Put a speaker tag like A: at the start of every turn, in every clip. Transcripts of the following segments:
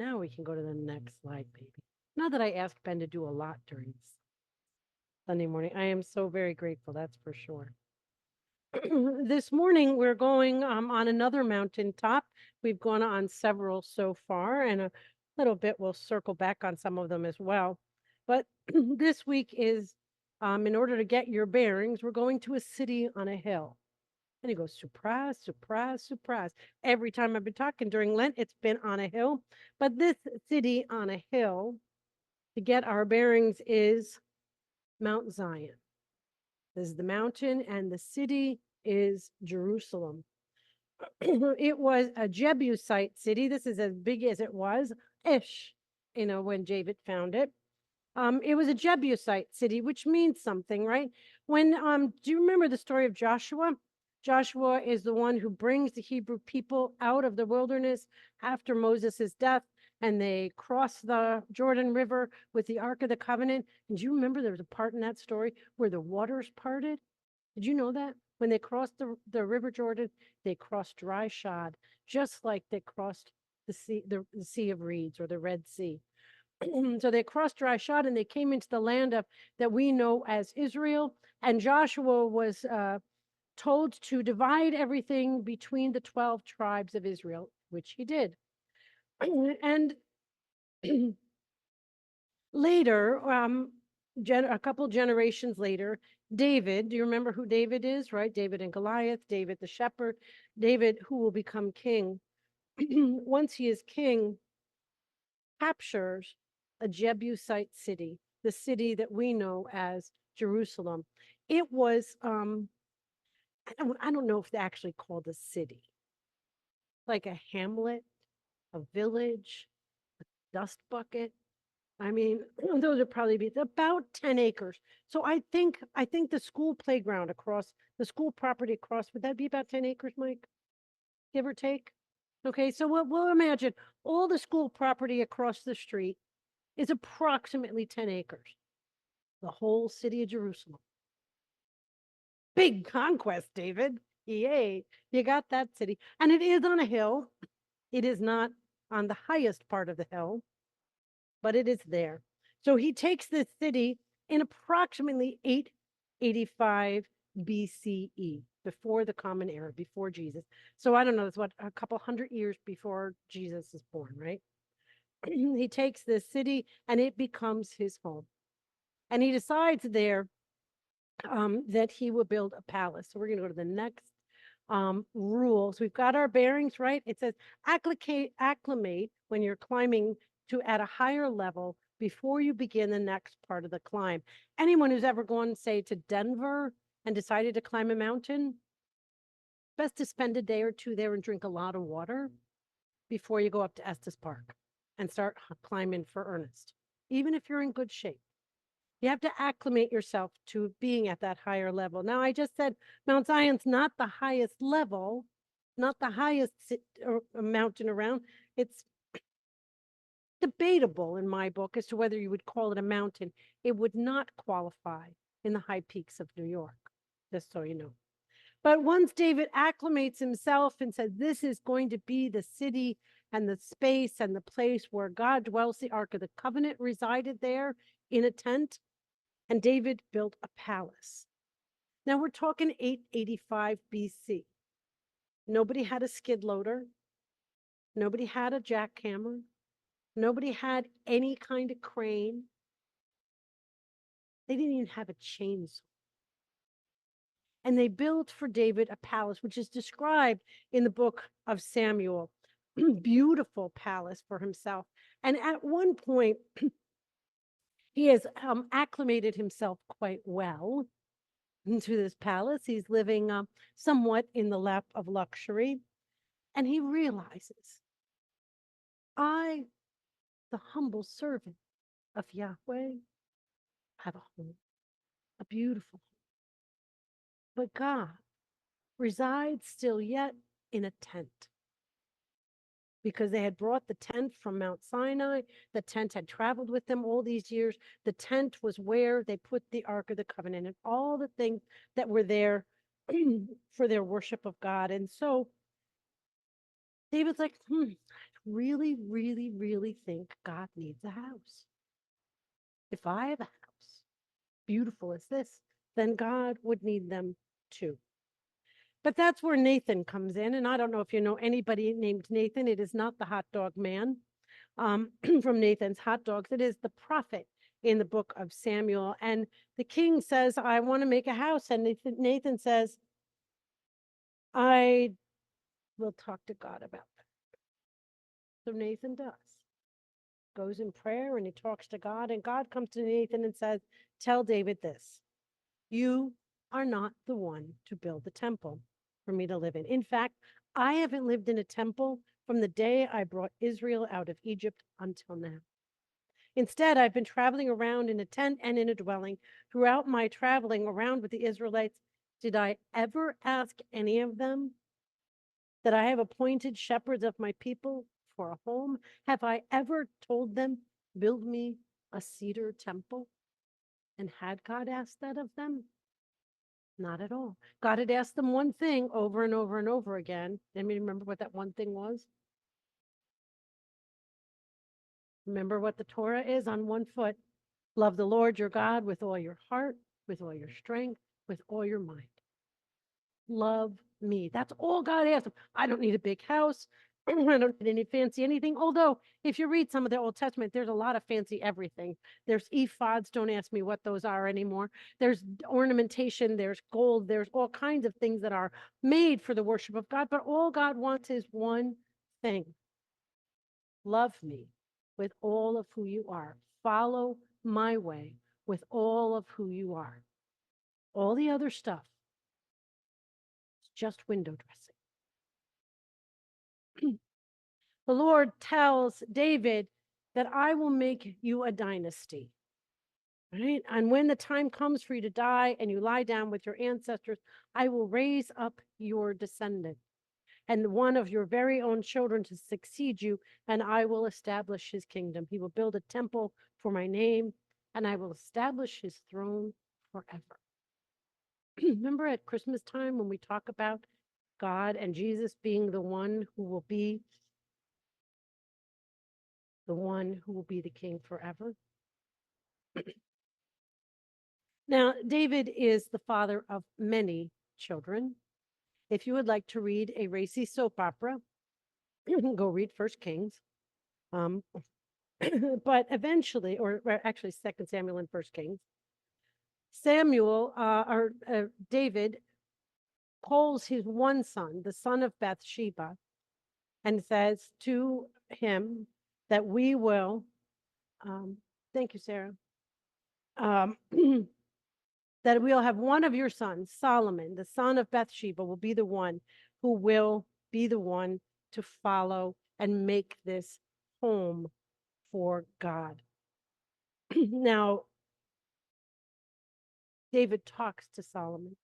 A: Now we can go to the next slide, baby. Not that I asked Ben to do a lot during Sunday morning. I am so very grateful, that's for sure. This morning we're going on another mountaintop. We've gone on several so far, and a little bit we'll circle back on some of them as well. But this week is, in order to get your bearings, we're going to a city on a hill. And he goes, surprise, surprise, surprise. Every time I've been talking during Lent, it's been on a hill. But this city on a hill, to get our bearings, is Mount Zion. This is the mountain, and the city is Jerusalem. It was a Jebusite city. This is as big as it was, ish, when David found it. It was a Jebusite city, which means something, right? When do you remember the story of Joshua? Joshua is the one who brings the Hebrew people out of the wilderness after Moses' death, and they cross the Jordan River with the Ark of the Covenant. And do you remember there was a part in that story where the waters parted? Did you know that? When they crossed the River Jordan, they crossed dry shod, just like they crossed the Sea of Reeds or the Red Sea. So they crossed dry shod and they came into the land of that we know as Israel. And Joshua was told to divide everything between the 12 tribes of Israel, which he did. And later, a couple generations later, David, do you remember who David is, right? David and Goliath, David the shepherd, David who will become king. Once he is king, captures a Jebusite city, the city that we know as Jerusalem. It was, I don't know if they actually called a city, like a hamlet, a village, a dust bucket. I mean, those would probably be about 10 acres. So I think the school playground across the school property across, would that be about 10 acres, Mike? Give or take? Okay, so we'll imagine all the school property across the street is approximately 10 acres. The whole city of Jerusalem. Big conquest, David. Yay. You got that city. And it is on a hill. It is not on the highest part of the hill, but it is there. So he takes this city in approximately 885 BCE, before the Common Era, before Jesus. So I don't know, it's what, a couple hundred years before Jesus is born, right? He takes this city and it becomes his home. And he decides there that he will build a palace. So we're going to go to the next rule. So we've got our bearings, right? It says acclimate when you're climbing to at a higher level before you begin the next part of the climb. Anyone who's ever gone, say, to Denver and decided to climb a mountain, best to spend a day or two there and drink a lot of water before you go up to Estes Park and start climbing for earnest, even if you're in good shape. You have to acclimate yourself to being at that higher level. Now, I just said Mount Zion's not the highest level, not the highest mountain around. It's debatable in my book as to whether you would call it a mountain. It would not qualify in the high peaks of New York, just so you know. But once David acclimates himself and says, this is going to be the city and the space and the place where God dwells, the Ark of the Covenant resided there in a tent, and David built a palace. Now we're talking 885 BC. Nobody had a skid loader. Nobody had a jackhammer. Nobody had any kind of crane. They didn't even have a chainsaw. And they built for David a palace, which is described in the book of Samuel. Beautiful palace for himself. And at one point, he has acclimated himself quite well into this palace. He's living somewhat in the lap of luxury. And he realizes, I, the humble servant of Yahweh, have a home, a beautiful home. But God resides still yet in a tent, because they had brought the tent from Mount Sinai. The tent had traveled with them all these years. The tent was where they put the Ark of the Covenant and all the things that were there for their worship of God. And so David's like, really, really, really think God needs a house. If I have a house, beautiful as this, then God would need them too. But that's where Nathan comes in. And I don't know if you know anybody named Nathan. It is not the hot dog man from Nathan's Hot Dogs. It is the prophet in the book of Samuel. And the king says, I want to make a house. And Nathan says, I will talk to God about that. So Nathan does. Goes in prayer and he talks to God. And God comes to Nathan and says, tell David this: you are not the one to build the temple for me to live in. In fact, I haven't lived in a temple from the day I brought Israel out of Egypt until now. Instead, I've been traveling around in a tent and in a dwelling. Throughout my traveling around with the Israelites, did I ever ask any of them that I have appointed shepherds of my people for a home? Have I ever told them, build me a cedar temple? And had God asked that of them? Not at all. God had asked them one thing over and over and over again. Anybody remember what that one thing was? Remember what the Torah is on one foot. Love the Lord your God with all your heart, with all your strength, with all your mind. Love me. That's all God asked them. I don't need a big house. I don't need any fancy anything. Although, if you read some of the Old Testament, there's a lot of fancy everything. There's ephods. Don't ask me what those are anymore. There's ornamentation. There's gold. There's all kinds of things that are made for the worship of God. But all God wants is one thing: love me with all of who you are. Follow my way with all of who you are. All the other stuff is just window dressing. The Lord tells David that I will make you a dynasty. Right? And when the time comes for you to die and you lie down with your ancestors, I will raise up your descendant and one of your very own children to succeed you, and I will establish his kingdom. He will build a temple for my name, and I will establish his throne forever. Remember at Christmas time when we talk about God and Jesus being the one who will be the king forever? Now, David is the father of many children. If you would like to read a racy soap opera, go read First Kings. Um, but eventually, or actually Second Samuel and First Kings, David calls his one son, the son of Bathsheba, and says to him that we will, thank you, Sarah, um, that we'll have one of your sons, Solomon, the son of Bathsheba, will be the one who will be the one to follow and make this home for God. Now, David talks to Solomon,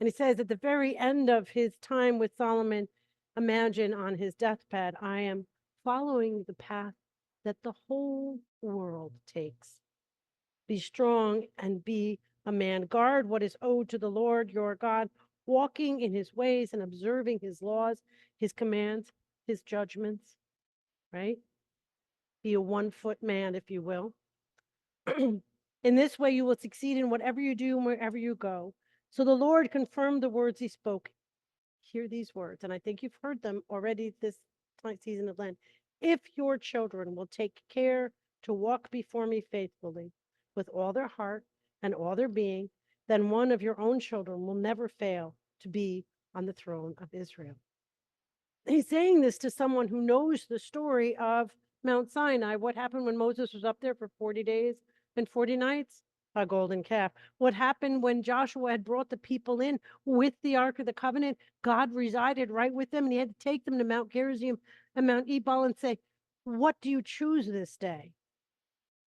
A: and he says at the very end of his time with Solomon, imagine on his deathbed, I am following the path that the whole world takes. Be strong and be a man. Guard what is owed to the Lord your God, walking in his ways and observing his laws, his commands, his judgments, right? Be a 1-foot man, if you will. In this way, you will succeed in whatever you do and wherever you go. So the Lord confirmed the words he spoke. Hear these words, and I think you've heard them already this season of Lent. If your children will take care to walk before me faithfully with all their heart and all their being, then one of your own children will never fail to be on the throne of Israel. He's saying this to someone who knows the story of Mount Sinai. What happened when Moses was up there for 40 days and 40 nights? A golden calf. What happened when Joshua had brought the people in with the Ark of the Covenant? God resided right with them, and he had to take them to Mount Gerizim and Mount Ebal and say, what do you choose this day?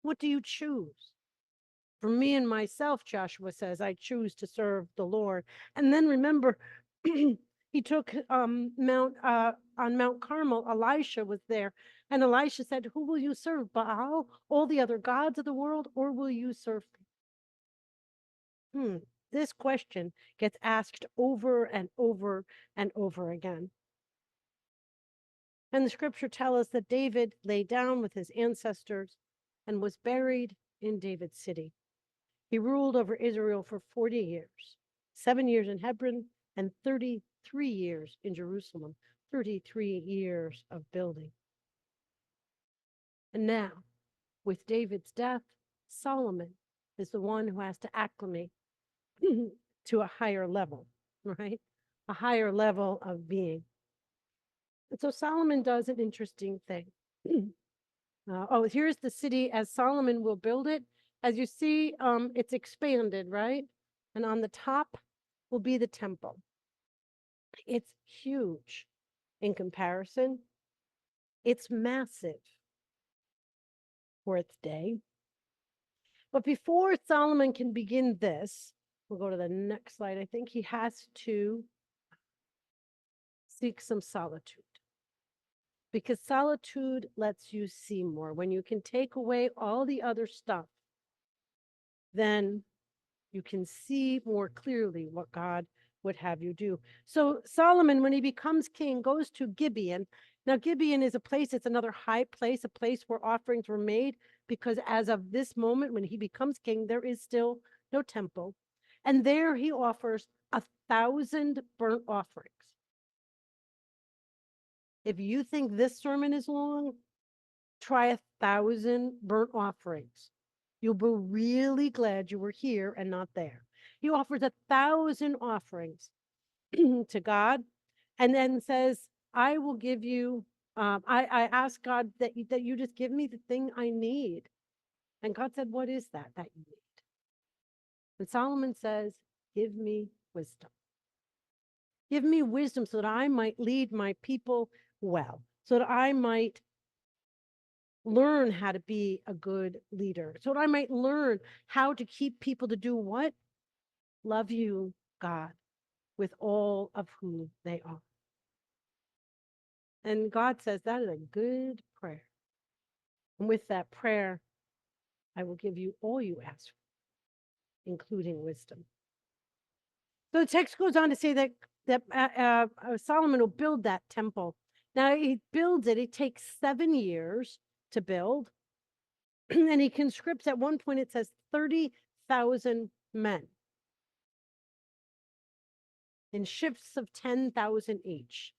A: What do you choose? For me and myself, Joshua says, I choose to serve the Lord. And then remember, he took on Mount Carmel, Elisha was there. And Elisha said, who will you serve? Baal, all the other gods of the world, or will you serve me? This question gets asked over and over and over again. And the scripture tells us that David lay down with his ancestors and was buried in David's city. He ruled over Israel for 40 years, 7 years in Hebron and 33 years in Jerusalem, 33 years of building. And now, with David's death, Solomon is the one who has to acclimate to a higher level, right? A higher level of being. And so Solomon does an interesting thing. Here's the city as Solomon will build it. As you see, it's expanded, right? And on the top will be the temple. It's huge in comparison. It's massive for its day. But before Solomon can begin this, we'll go to the next slide. I think he has to seek some solitude, because solitude lets you see more. When you can take away all the other stuff, then you can see more clearly what God would have you do. So Solomon, when he becomes king, goes to Gibeon. Now, Gibeon is a place, it's another high place, a place where offerings were made, because as of this moment, when he becomes king, there is still no temple. And there he offers 1,000 burnt offerings. If you think this sermon is long, try 1,000 burnt offerings. You'll be really glad you were here and not there. He offers 1,000 offerings to God, and then says, I will give you, I ask God that you just give me the thing I need. And God said, what is that you need? And Solomon says, give me wisdom. Give me wisdom so that I might lead my people well, so that I might learn how to be a good leader, so that I might learn how to keep people to do what? Love you, God, with all of who they are. And God says that is a good prayer. And with that prayer, I will give you all you ask for, including wisdom. So the text goes on to say that Solomon will build that temple. Now he builds it. It takes 7 years to build. And he conscripts, at one point it says 30,000 men in shifts of 10,000 each.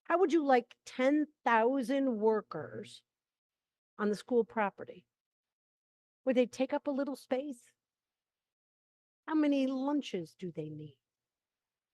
A: How would you like 10,000 workers on the school property? Would they take up a little space? How many lunches do they need?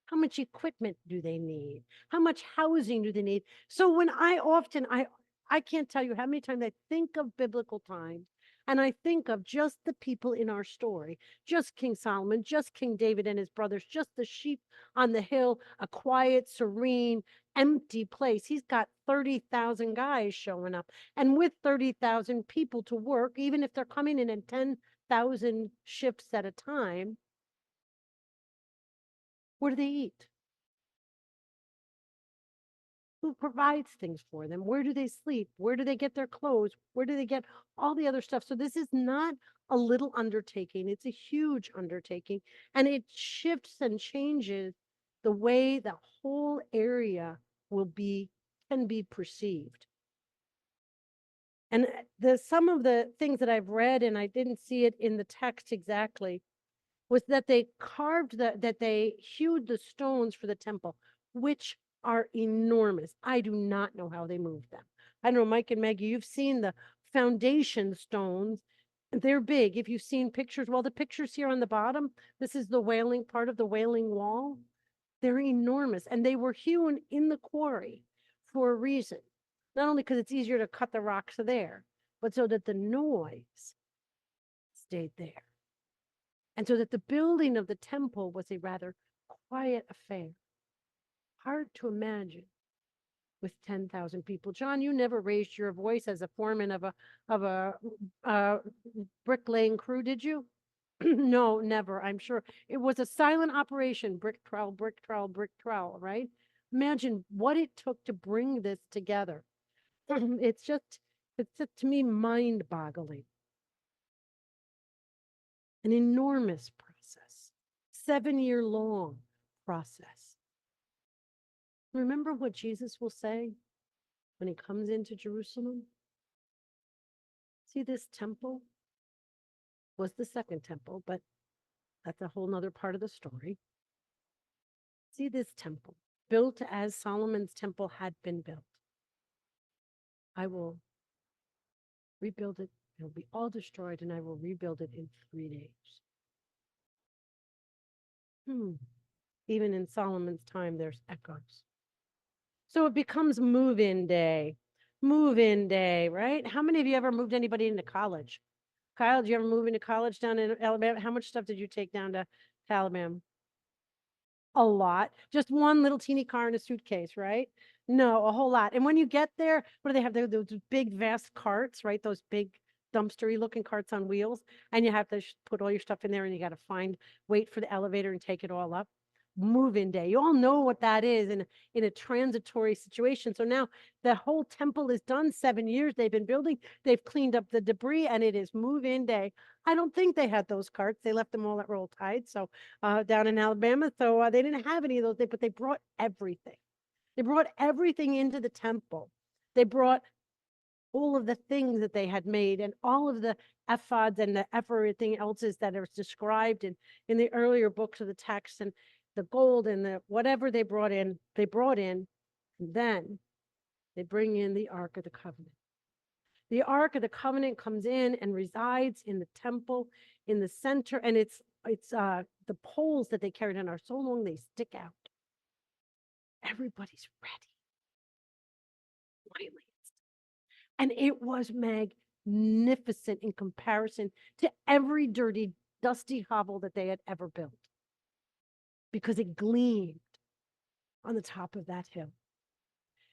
A: How much equipment do they need? How much housing do they need? So when I can't tell you how many times I think of biblical times, and I think of just the people in our story, just King Solomon, just King David and his brothers, just the sheep on the hill, a quiet, serene, empty place. He's got 30,000 guys showing up, and with 30,000 people to work, even if they're coming in 10,000 shifts at a time, what do they eat? Who provides things for them? Where do they sleep? Where do they get their clothes? Where do they get all the other stuff? So this is not a little undertaking. It's a huge undertaking, and it shifts and changes the way the whole area can be perceived. And some of the things that I've read, and I didn't see it in the text exactly, was that they hewed the stones for the temple, which are enormous. I do not know how they moved them. I don't know, Mike and Maggie, you've seen the foundation stones. They're big. If you've seen pictures, well, the pictures here on the bottom, this is the Wailing, part of the Wailing Wall. They're enormous, and they were hewn in the quarry for a reason. Not only because it's easier to cut the rocks there, but so that the noise stayed there. And so that the building of the temple was a rather quiet affair. Hard to imagine with 10,000 people. John, you never raised your voice as a foreman of a bricklaying crew, did you? No, never. I'm sure it was a silent operation. Brick trowel, brick trowel, brick trowel, right? Imagine what it took to bring this together. It's just to me mind-boggling. An enormous process, 7-year long process. Remember what Jesus will say? when he comes into Jerusalem. See, this temple was the second temple, but that's a whole nother part of the story. See this temple, built as Solomon's temple had been built. I will rebuild it. It'll be all destroyed, and I will rebuild it in 3 days. Even in Solomon's time, there's echoes. So it becomes move-in day. Move-in day, right? How many of you ever moved anybody into college? Kyle, did you ever move into college down in Alabama? How much stuff did you take down to Alabama? A lot. Just one little teeny car in a suitcase, right? No, a whole lot. And when you get there, what do they have? Those big, vast carts, right? Those big dumpstery looking carts on wheels. And you have to put all your stuff in there and you got to wait for the elevator and take it all up. Move-in day. You all know what that is in a transitory situation. So now the whole temple is done. 7 years they've been building. They've cleaned up the debris and it is move-in day. I don't think they had those carts. They left them all at Roll Tide. So down in Alabama. So they didn't have any of those, but they brought everything. They brought everything into the temple. They brought all of the things that they had made and all of the ephods and everything else that are described in the earlier books of the text, and the gold and the whatever they brought in, and then they bring in the Ark of the Covenant. The Ark of the Covenant comes in and resides in the temple in the center, and it's the poles that they carried on are so long they stick out. Everybody's ready. Finally. And it was magnificent in comparison to every dirty, dusty hovel that they had ever built, because it gleamed on the top of that hill.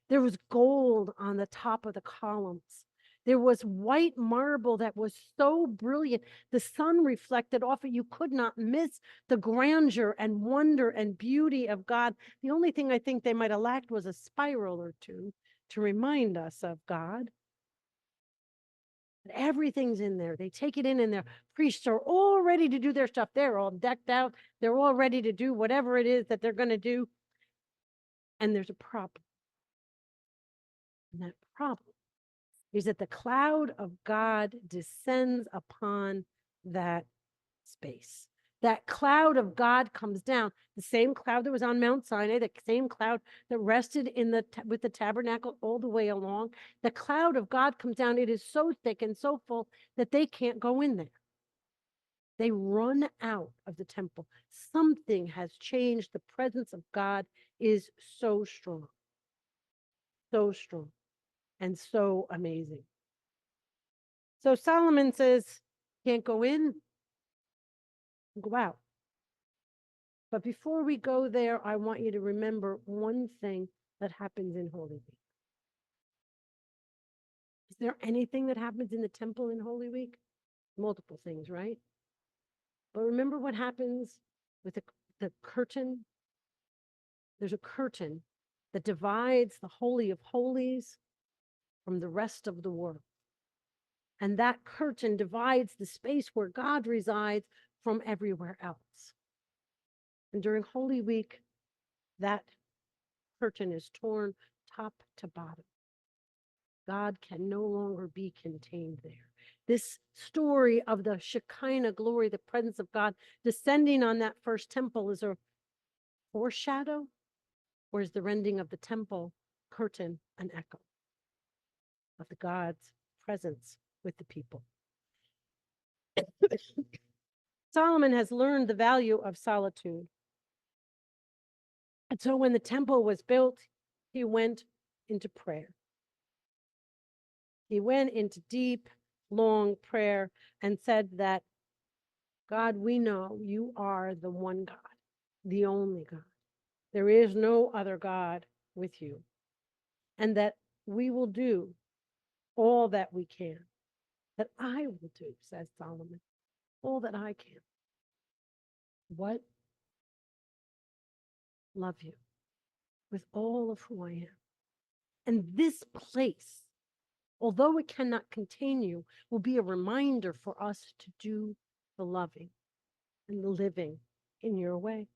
A: There was gold on the top of the columns. There was white marble that was so brilliant. The sun reflected off it. You could not miss the grandeur and wonder and beauty of God. The only thing I think they might have lacked was a spiral or two to remind us of God. But everything's in there. They take it in, and their priests are all ready to do their stuff. They're all decked out. They're all ready to do whatever it is that they're going to do. And there's a problem. And that problem is that the cloud of God descends upon that space. That cloud of God comes down, the same cloud that was on Mount Sinai, the same cloud that rested with the tabernacle all the way along. The cloud of God comes down. It is so thick and so full that they can't go in there. They run out of the temple. Something has changed. The presence of God is so strong, and so amazing. So Solomon says, can't go in, go out. But before we go there, I want you to remember one thing that happens in Holy Week. Is there anything that happens in the temple in Holy Week? Multiple things, right? But remember what happens with the curtain? There's a curtain that divides the Holy of Holies from the rest of the world. And that curtain divides the space where God resides from everywhere else. And during Holy Week, that curtain is torn top to bottom. God can no longer be contained there. This story of the Shekinah glory, the presence of God descending on that first temple, is a foreshadow, or is the rending of the temple curtain an echo of the God's presence with the people? Solomon has learned the value of solitude. And so when the temple was built, he went into prayer. He went into deep, long prayer and said that, God, we know you are the one God, the only God. There is no other God with you. And that we will do all that we can, that I will do, says Solomon, all that I can. What? Love you with all of who I am. And this place, although it cannot contain you, will be a reminder for us to do the loving and the living in your way.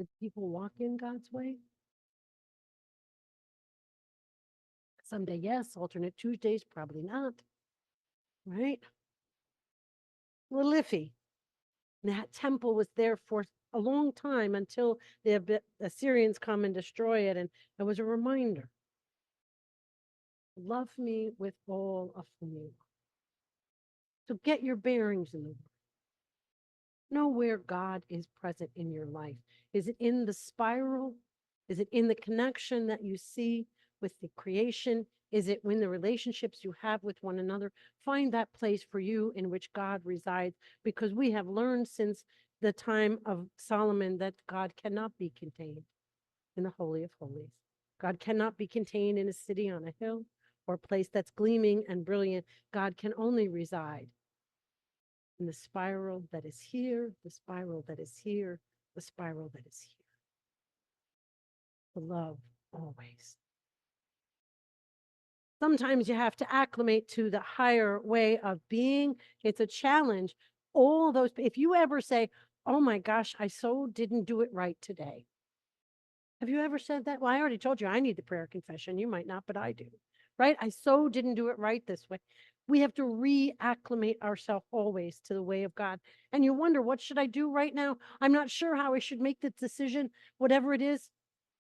A: Did people walk in God's way? Someday, yes. Alternate Tuesdays, probably not. Right? A little iffy. That temple was there for a long time until the Assyrians come and destroy it. And it was a reminder. Love me with all of you. So get your bearings in the Word. Know where God is present in your life. Is it in the spiral? Is it in the connection that you see with the creation? Is it in the relationships you have with one another? Find that place for you in which God resides, because we have learned since the time of Solomon that God cannot be contained in the Holy of Holies. God cannot be contained in a city on a hill or a place that's gleaming and brilliant. God can only reside in the spiral that is here, the spiral that is here, the spiral that is here. The love always. Sometimes you have to acclimate to the higher way of being. It's a challenge. All those, if you ever say, oh my gosh, I so didn't do it right today. Have you ever said that? Well, I already told you I need the prayer confession. You might not, but I do. Right? I so didn't do it right this way. We have to reacclimate ourselves always to the way of God. And you wonder, what should I do right now? I'm not sure how I should make the decision. Whatever it is,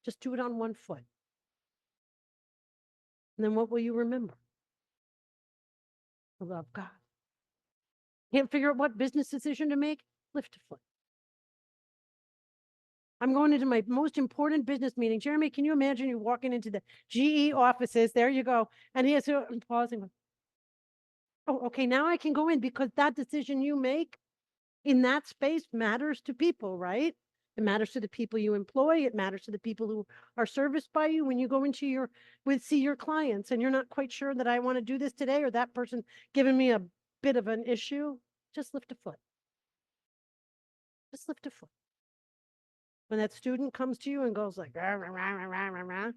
A: just do it on one foot. And then what will you remember? To love God. Can't figure out what business decision to make? Lift a foot. I'm going into my most important business meeting. Jeremy, can you imagine you walking into the GE offices? There you go. And he has to pausing. Oh, okay, now I can go in, because that decision you make in that space matters to people, right? It matters to the people you employ. It matters to the people who are serviced by you. When you go into see your clients and you're not quite sure that I want to do this today, or that person giving me a bit of an issue, just lift a foot. Just lift a foot. When that student comes to you and goes like, rah, rah, rah, rah, rah, rah, rah,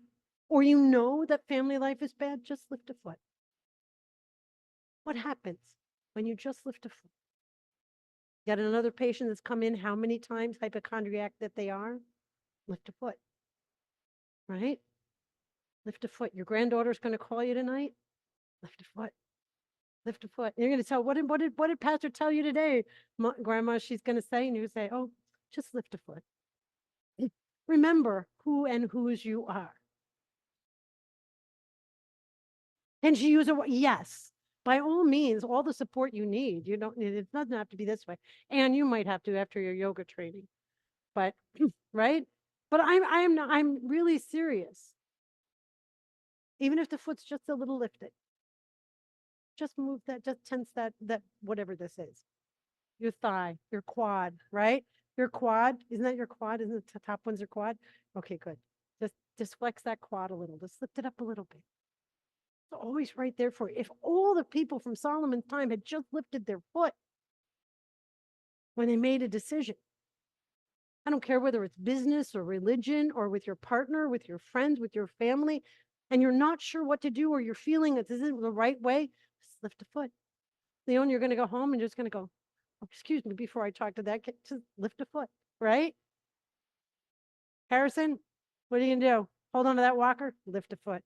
A: or you know that family life is bad, just lift a foot. What happens when you just lift a foot? Got another patient that's come in, how many times hypochondriac that they are? Lift a foot, right? Lift a foot. Your granddaughter's going to call you tonight. Lift a foot. Lift a foot. You're going to tell, what did Pastor tell you today, Grandma? She's going to say, and you say, oh, just lift a foot. Remember who and whose you are. Can she use a? Yes, by all means, all the support you need. You don't. It doesn't have to be this way, and you might have to after your yoga training. But right. But I'm really serious. Even if the foot's just a little lifted, just move that, just tense that whatever this is. Your thigh, your quad, right? Your quad, isn't that your quad? Isn't the top one's your quad? Okay, good. Just flex that quad a little. Just lift it up a little bit. It's always right there for you. If all the people from Solomon's time had just lifted their foot when they made a decision, I don't care whether it's business or religion or with your partner, with your friends, with your family, and you're not sure what to do, or you're feeling that this isn't the right way, just lift a foot. Leon, you're going to go home and just going to go, oh, excuse me, before I talk to that kid, just lift a foot, right? Harrison, what are you going to do? Hold on to that walker, lift a foot.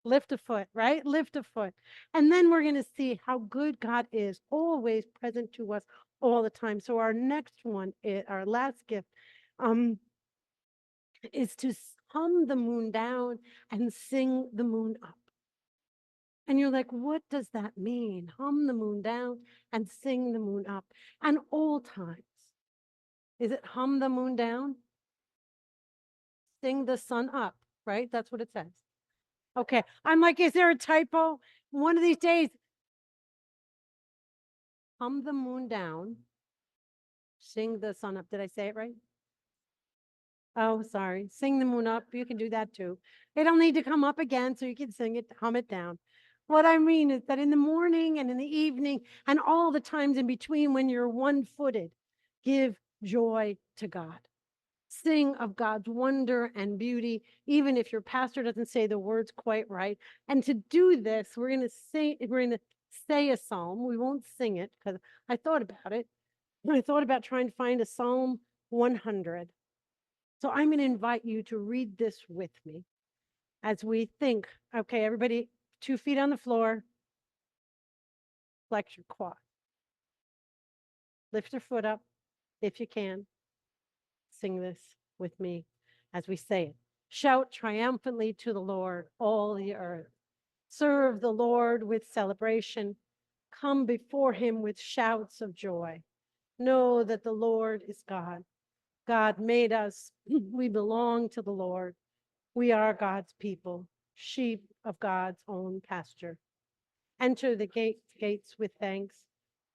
A: Lift a foot, right? Lift a foot. And then we're going to see how good God is, always present to us all the time. So our next one, our last gift, is to hum the moon down and sing the moon up. And you're like, what does that mean? Hum the moon down and sing the moon up. And all times. Is it hum the moon down? Sing the sun up, right? That's what it says. Okay. I'm like, is there a typo? One of these days, hum the moon down, sing the sun up. Did I say it right? Oh, sorry. Sing the moon up. You can do that too. It'll need to come up again so you can sing it, hum it down. What I mean is that in the morning and in the evening and all the times in between when you're one-footed, give joy to God. Sing of God's wonder and beauty, even if your pastor doesn't say the words quite right. And to do this, we're going to say a psalm. We won't sing it because I thought about it. I thought about trying to find a Psalm 100. So I'm going to invite you to read this with me as we think. Okay, everybody, 2 feet on the floor, flex your quad. Lift your foot up if you can. Sing this with me as we say it. Shout triumphantly to the Lord, all the earth. Serve the Lord with celebration. Come before him with shouts of joy. Know that the Lord is God. God made us. We belong to the Lord. We are God's people, sheep of God's own pasture. Enter the gates with thanks.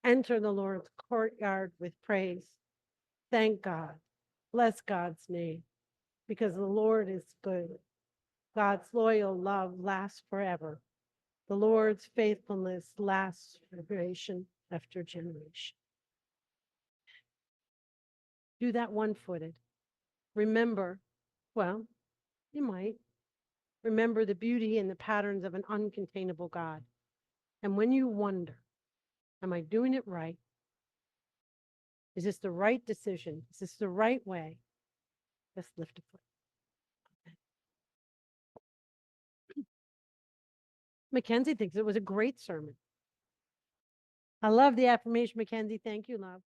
A: Enter the Lord's courtyard with praise. Thank God. Bless God's name, because the Lord is good. God's loyal love lasts forever. The Lord's faithfulness lasts generation after generation. Do that one-footed. Remember, well, you might remember the beauty and the patterns of an uncontainable God. And when you wonder, am I doing it right? Is this the right decision? Is this the right way? Just lift a foot. Mackenzie thinks it was a great sermon. I love the affirmation, Mackenzie. Thank you, love.